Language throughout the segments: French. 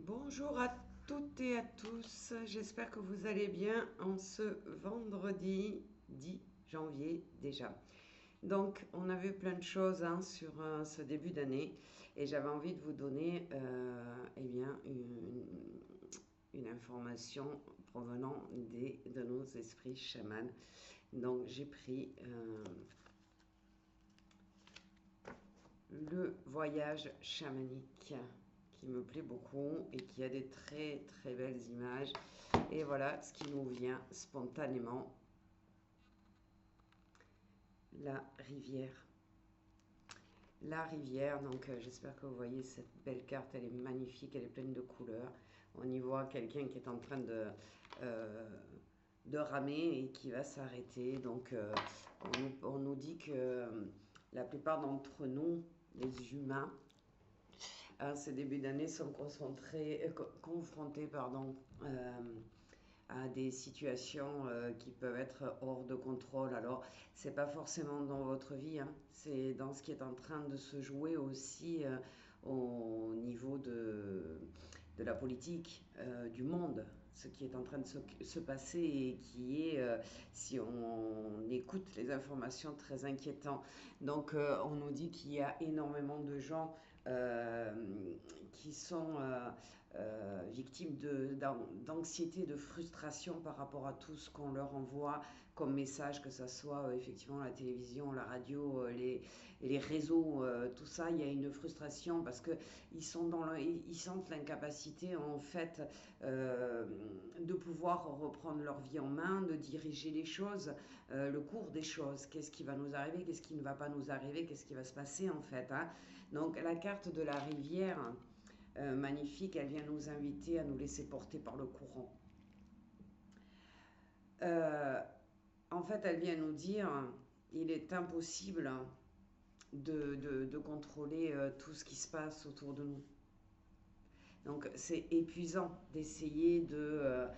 Bonjour à toutes et à tous, j'espère que vous allez bien en ce vendredi 10 janvier déjà. Donc on a vu plein de choses sur ce début d'année et j'avais envie de vous donner eh bien, une information provenant de nos esprits chamans. Donc j'ai pris le voyage chamanique qui me plaît beaucoup et qui a des très très belles images. Et voilà ce qui nous vient spontanément. La rivière. La rivière, donc j'espère que vous voyez cette belle carte, elle est magnifique, elle est pleine de couleurs. On y voit quelqu'un qui est en train de ramer et qui va s'arrêter. Donc on nous dit que la plupart d'entre nous, les humains, ces débuts d'année sont confrontés à des situations qui peuvent être hors de contrôle. Alors, c'est pas forcément dans votre vie, hein, c'est dans ce qui est en train de se jouer aussi au niveau de la politique, du monde, ce qui est en train de se passer et qui est, si on écoute les informations, très inquiétant. Donc, on nous dit qu'il y a énormément de gens qui sont victimes d'anxiété, de frustration par rapport à tout ce qu'on leur envoie comme message, que ce soit effectivement la télévision, la radio, les réseaux, tout ça. Il y a une frustration parce qu'ils ils sentent l'incapacité en fait de pouvoir reprendre leur vie en main, de diriger les choses, le cours des choses. Qu'est-ce qui va nous arriver, qu'est-ce qui ne va pas nous arriver, qu'est-ce qui va se passer en fait, hein. Donc la carte de la rivière, magnifique, elle vient nous inviter à nous laisser porter par le courant. Euh, En fait, elle vient nous dire, il est impossible de contrôler tout ce qui se passe autour de nous. Donc c'est épuisant d'essayer de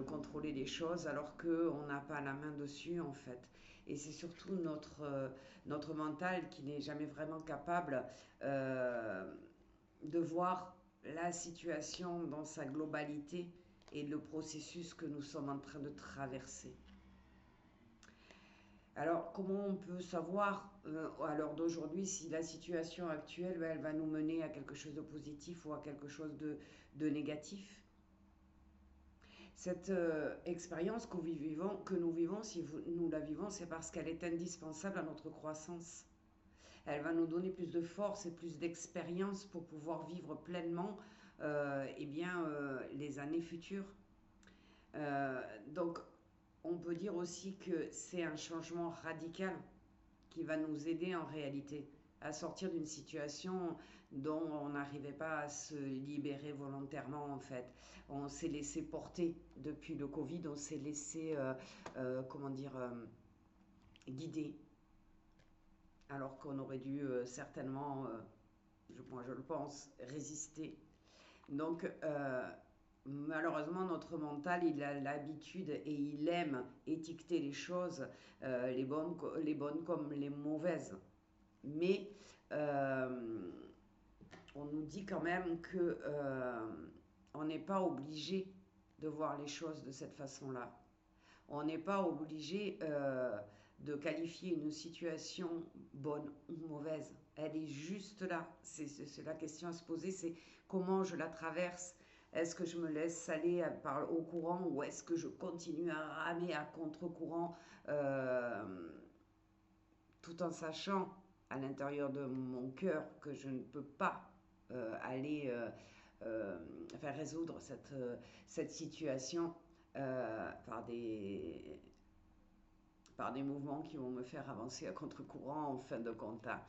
contrôler les choses alors qu'on n'a pas la main dessus en fait. Et c'est surtout notre mental qui n'est jamais vraiment capable de voir la situation dans sa globalité et le processus que nous sommes en train de traverser. Alors, comment on peut savoir à l'heure d'aujourd'hui si la situation actuelle elle va nous mener à quelque chose de positif ou à quelque chose de négatif? Cette expérience que nous vivons, si nous la vivons, c'est parce qu'elle est indispensable à notre croissance. Elle va nous donner plus de force et plus d'expérience pour pouvoir vivre pleinement les années futures. Donc, on peut dire aussi que c'est un changement radical qui va nous aider en réalité à sortir d'une situation dont on n'arrivait pas à se libérer volontairement en fait. On s'est laissé porter depuis le Covid, on s'est laissé, guider, alors qu'on aurait dû certainement, moi je le pense, résister. Donc, malheureusement, notre mental, il a l'habitude et il aime étiqueter les choses, les bonnes comme les mauvaises. Mais on nous dit quand même que on n'est pas obligé de voir les choses de cette façon-là. On n'est pas obligé de qualifier une situation bonne ou mauvaise. Elle est juste là. C'est la question à se poser, c'est comment je la traverse. Est-ce que je me laisse aller au courant ou est-ce que je continue à ramer à contre-courant tout en sachant à l'intérieur de mon cœur que je ne peux pas aller faire résoudre cette situation par des mouvements qui vont me faire avancer à contre-courant en fin de compte, hein.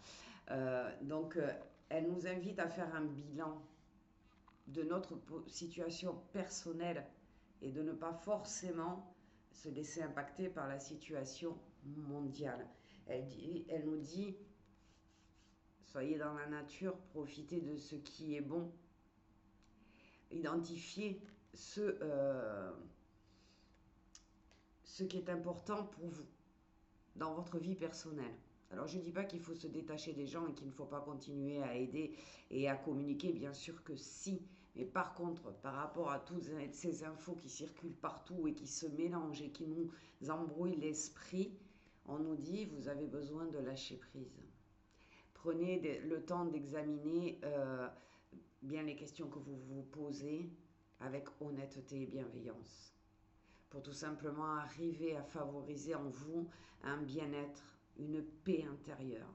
Elle nous invite à faire un bilan de notre situation personnelle et de ne pas forcément se laisser impacter par la situation mondiale. Elle nous dit, soyez dans la nature, profitez de ce qui est bon, identifiez ce qui est important pour vous dans votre vie personnelle. Alors je ne dis pas qu'il faut se détacher des gens et qu'il ne faut pas continuer à aider et à communiquer, bien sûr que si, Mais par contre, par rapport à toutes ces infos qui circulent partout et qui se mélangent et qui nous embrouillent l'esprit, on nous dit, vous avez besoin de lâcher prise. Prenez le temps d'examiner bien les questions que vous vous posez avec honnêteté et bienveillance, pour tout simplement arriver à favoriser en vous un bien-être, une paix intérieure.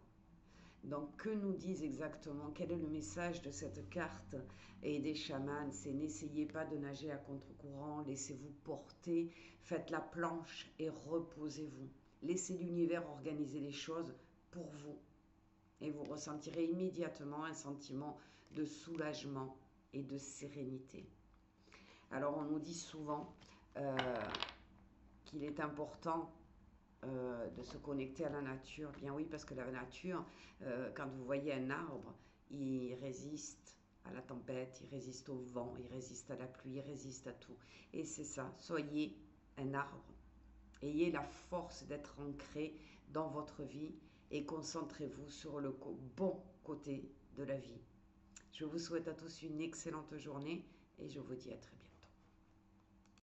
Donc, que nous disent exactement, quel est le message de cette carte et des chamans? C'est n'essayez pas de nager à contre-courant, laissez-vous porter, faites la planche et reposez-vous. Laissez l'univers organiser les choses pour vous. Et vous ressentirez immédiatement un sentiment de soulagement et de sérénité. Alors, on nous dit souvent euh, qu'il est important de se connecter à la nature. Bien oui, parce que la nature, quand vous voyez un arbre, il résiste à la tempête, il résiste au vent, il résiste à la pluie, il résiste à tout. Et c'est ça, soyez un arbre. Ayez la force d'être ancré dans votre vie et concentrez-vous sur le bon côté de la vie. Je vous souhaite à tous une excellente journée et je vous dis à très bientôt.